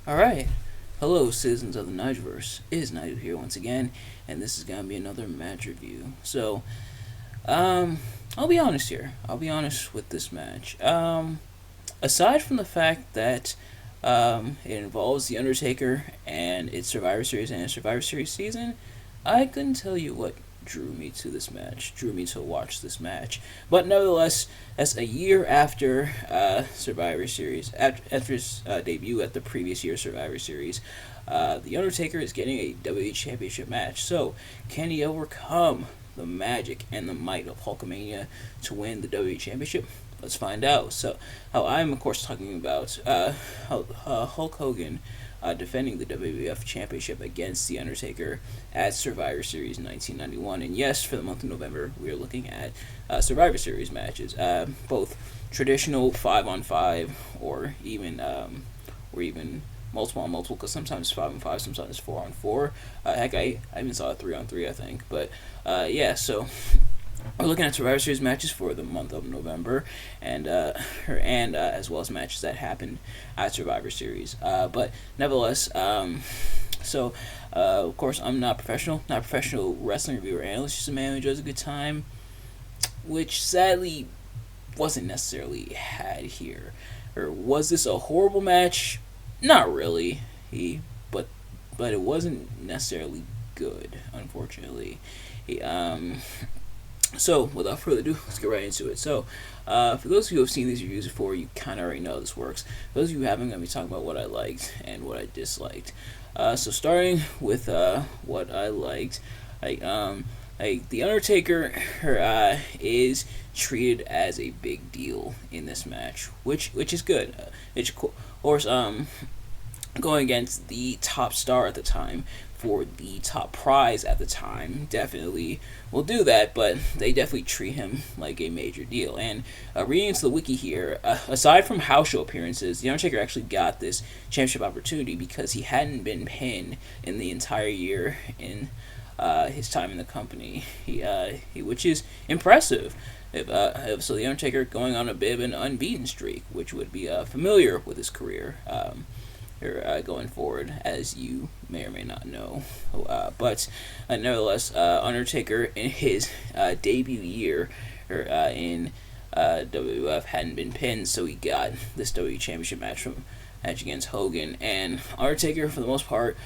Alright. Hello, citizens of the Nigelverse. It is Nigel here once again, and this is going to be another match review. So, I'll be honest here. I'll be honest with this match. Aside from the fact that it involves The Undertaker and its Survivor Series and its Survivor Series season, I couldn't tell you what drew me to this match, drew me to watch this match. But nevertheless, as a year after Survivor Series, after his debut at the previous year's Survivor Series, The Undertaker is getting a WWE Championship match. So, can he overcome the magic and the might of Hulkamania to win the WWE Championship? Let's find out. So, I'm of course talking about Hulk Hogan defending the WWF Championship against The Undertaker at Survivor Series 1991. And yes, for the month of November, we are looking at Survivor Series matches, both traditional 5-on-5 or even multiple on multiple, because sometimes 5-on-5, sometimes 4-on-4. Heck, I even saw a 3-on-3, I think. But so we're looking at Survivor Series matches for the month of November, and as well as matches that happened at Survivor Series. But nevertheless, of course, I'm not professional wrestling reviewer analyst, just a man who enjoys a good time, which sadly wasn't necessarily had here. Or was this a horrible match? Not really. But it wasn't necessarily good, unfortunately. So, without further ado, let's get right into it. So, for those of you who have seen these reviews before, you kind of already know how this works. For those of you who haven't, I'm going to be talking about what I liked and what I disliked. So, starting with what I liked, The Undertaker is treated as a big deal in this match, which is good. Of course, going against the top star at the time for the top prize at the time definitely will do that, but they definitely treat him like a major deal. And reading into the wiki here, aside from house show appearances, The Undertaker actually got this championship opportunity because he hadn't been pinned in the entire year in his time in the company, which is impressive. So The Undertaker going on a bit of an unbeaten streak, which would be familiar with his career going forward, as you may or may not know. But nevertheless, Undertaker in his debut year in WWF hadn't been pinned, so he got this WWE Championship match against Hogan. And Undertaker, for the most part,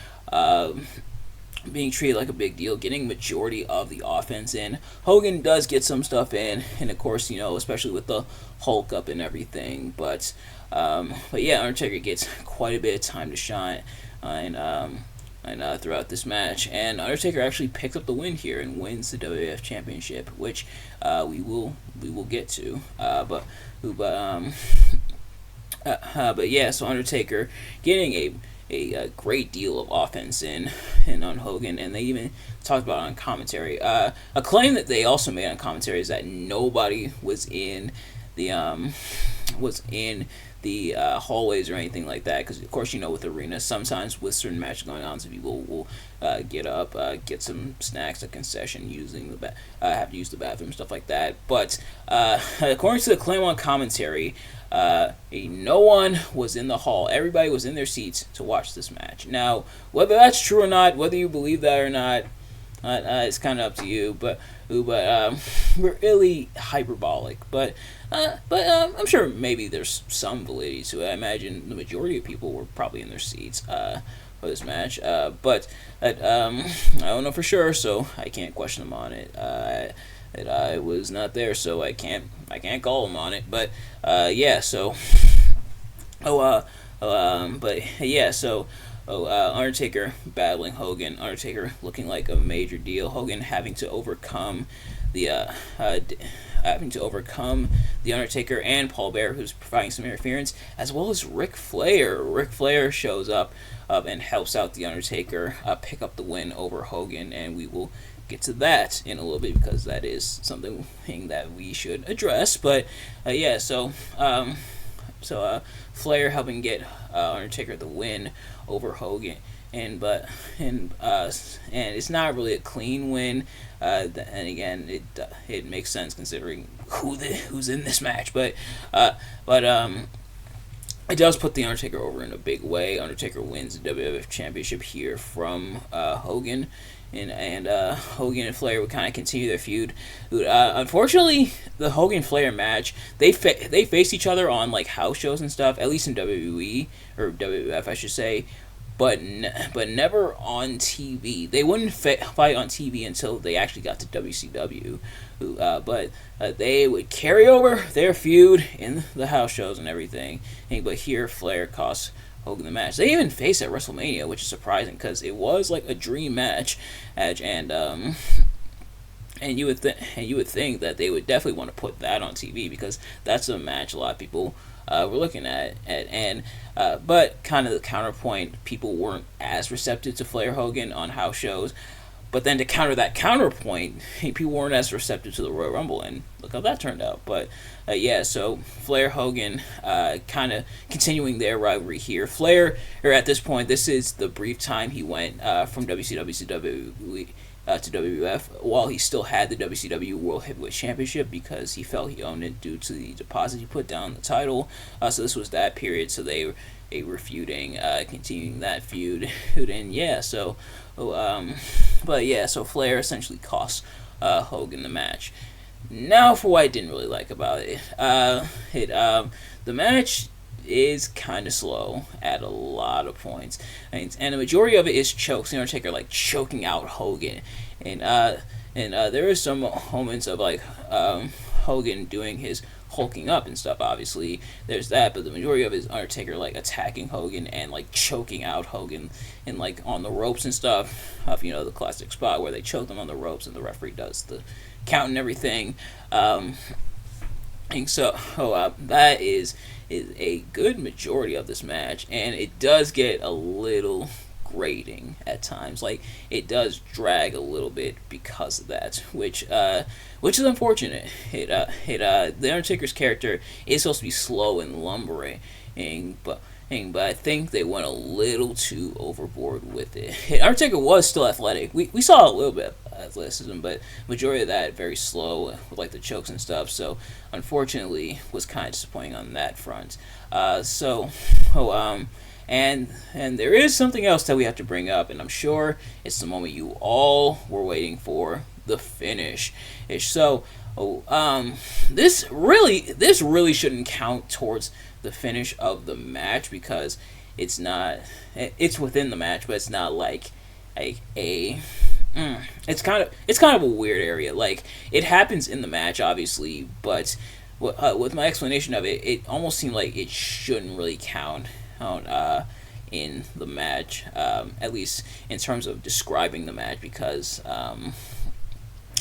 being treated like a big deal, getting majority of the offense in. Hogan does get some stuff in, and of course, especially with the Hulk up and everything. But yeah, Undertaker gets quite a bit of time to shine, and throughout this match, and Undertaker actually picked up the win here and wins the WWF Championship, which we will get to. But yeah, so Undertaker getting a great deal of offense in on Hogan, and they even talked about it on commentary. A claim that they also made on commentary is that nobody was in the hallways or anything like that, because of course with arenas, sometimes with certain matches going on, some people will get up, get some snacks, a concession, have to use the bathroom, stuff like that. But according to the claim on commentary, no one was in the hall. Everybody was in their seats to watch this match. Now, whether that's true or not, whether you believe that or not, it's kind of up to you. But we're really hyperbolic. But I'm sure maybe there's some validity to it. I imagine the majority of people were probably in their seats for this match. But I don't know for sure, so I can't question them on it. I was not there, so I can't call him on it. But yeah, so Undertaker battling Hogan. Undertaker looking like a major deal. Hogan having to overcome the Undertaker and Paul Bearer, who's providing some interference, as well as Ric Flair. Ric Flair shows up and helps out the Undertaker pick up the win over Hogan, and we will get to that in a little bit because that is something that we should address. But yeah, so Flair helping get Undertaker the win over Hogan, and it's not really a clean win. And again, it makes sense considering who's in this match. But it does put the Undertaker over in a big way. Undertaker wins the WWF Championship here from Hogan, and Hogan and Flair would kind of continue their feud. Unfortunately, the Hogan Flair match, they faced each other on like house shows and stuff, at least in WWE or WWF, I should say. But never on TV. They wouldn't fight on TV until they actually got to WCW. But they would carry over their feud in the house shows and everything. But here, Flair cost Hogan the match. They even faced at WrestleMania, which is surprising because it was like a dream match, and you would think that they would definitely want to put that on TV because that's a match a lot of people were looking at but kind of the counterpoint, people weren't as receptive to Flair Hogan on house shows. But then to counter that counterpoint, people weren't as receptive to the Royal Rumble, and look how that turned out. But so Flair Hogan kind of continuing their rivalry here. Flair, or at this point, this is the brief time he went from WCW to WWF while he still had the WCW World Heavyweight Championship because he felt he owned it due to the deposit he put down the title. So this was that period, so they were feuding, continuing that feud, and so Flair essentially cost Hogan the match. Now for what I didn't really like about it. The match is kind of slow at a lot of points, and the majority of it is chokes. The Undertaker like choking out Hogan, and there is some moments of like Hogan doing his hulking up and stuff. Obviously, there's that, but the majority of it is Undertaker like attacking Hogan and like choking out Hogan and like on the ropes and stuff. The classic spot where they choke them on the ropes and the referee does the count and everything. And so that is a good majority of this match, and it does get a little grating at times. Like it does drag a little bit because of that, which is unfortunate. The Undertaker's character is supposed to be slow and lumbering, but I think they went a little too overboard with it. Undertaker was still athletic. We saw a little bit of athleticism, but majority of that very slow with like the chokes and stuff. So unfortunately, was kind of disappointing on that front. And there is something else that we have to bring up, and I'm sure it's the moment you all were waiting for, the finish. This really shouldn't count towards the finish of the match because it's within the match, but it's not like it's kind of a weird area. Like it happens in the match, obviously, but with my explanation of it, it almost seemed like it shouldn't really count in the match, at least in terms of describing the match, because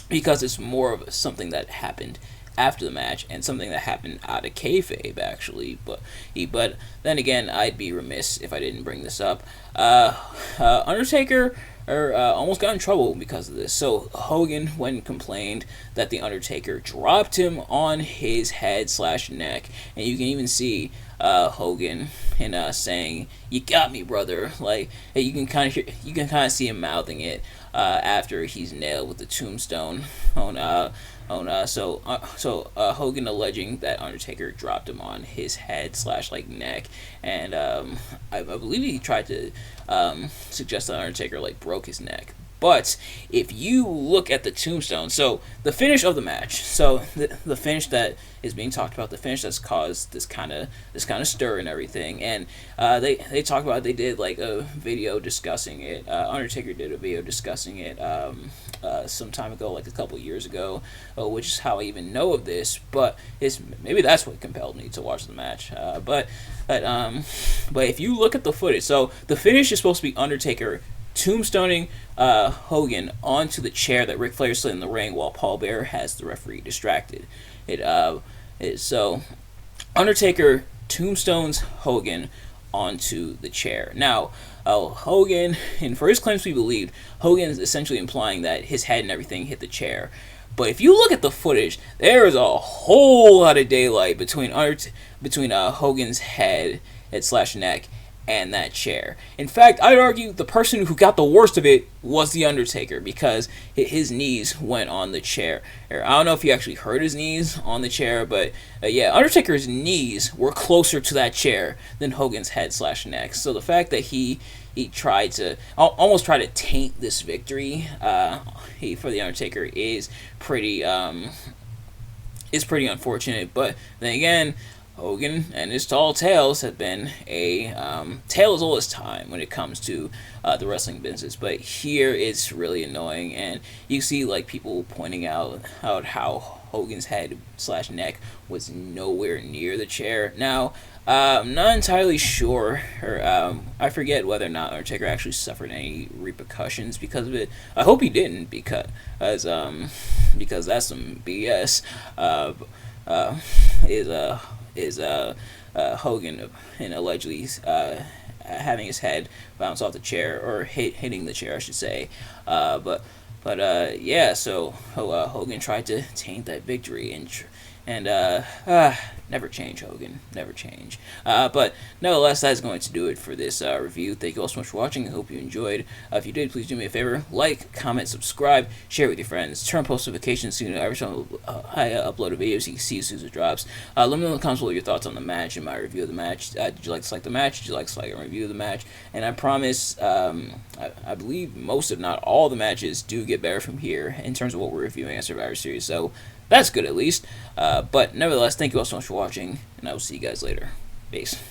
it's more of something that happened after the match and something that happened out of kayfabe, actually. But then again, I'd be remiss if I didn't bring this up. Undertaker almost got in trouble because of this. So Hogan, when complained that the Undertaker dropped him on his head/neck, and you can even see Hogan saying, "You got me, brother." Like you can kind of see him mouthing it after he's nailed with the tombstone so Hogan alleging that Undertaker dropped him on his head/neck, and I believe he tried to suggest that Undertaker broke his neck. But if you look at the tombstone, so the finish of the match, so the finish that is being talked about, the finish that's caused this kind of stir and everything, and they talk about, they did a video discussing it. Undertaker did a video discussing it some time ago, a couple years ago, which is how I even know of this. But maybe that's what compelled me to watch the match. But if you look at the footage, so the finish is supposed to be Undertaker tombstoning Hogan onto the chair that Ric Flair slid in the ring while Paul Bearer has the referee distracted. So Undertaker tombstones Hogan onto the chair. Now, Hogan, and for his claims to be believed, Hogan is essentially implying that his head and everything hit the chair. But if you look at the footage, there is a whole lot of daylight between Hogan's head/neck and that chair. In fact, I'd argue the person who got the worst of it was the Undertaker, because his knees went on the chair. I don't know if he actually hurt his knees on the chair, but yeah, Undertaker's knees were closer to that chair than Hogan's head/neck. So the fact that he tried to almost try to taint this victory for the Undertaker is pretty unfortunate. But then again, Hogan and his tall tales have been a tale as old as time when it comes to the wrestling business. But here it's really annoying, and you see like people pointing out how Hogan's head/neck was nowhere near the chair. Now, I'm not entirely sure, or I forget whether or not Undertaker actually suffered any repercussions because of it. I hope he didn't, because that's some BS. Is Hogan and allegedly having his head bounce off the chair, or hitting the chair, I should say. But yeah. So Hogan tried to taint that victory, and never change, Hogan. Never change. But nevertheless, that's going to do it for this review. Thank you all so much for watching. I hope you enjoyed. If you did, please do me a favor. Like, comment, subscribe, share with your friends. Turn on post notifications so you know every time I upload a video so you can see as soon as it drops. Let me know in the comments below your thoughts on the match and my review of the match. Did you like to select the match? Did you like to select a review of the match? And I promise, I believe most, if not all, the matches do get better from here in terms of what we're reviewing at Survivor Series. So that's good, at least. But nevertheless, thank you all so much for watching, and I will see you guys later. Peace.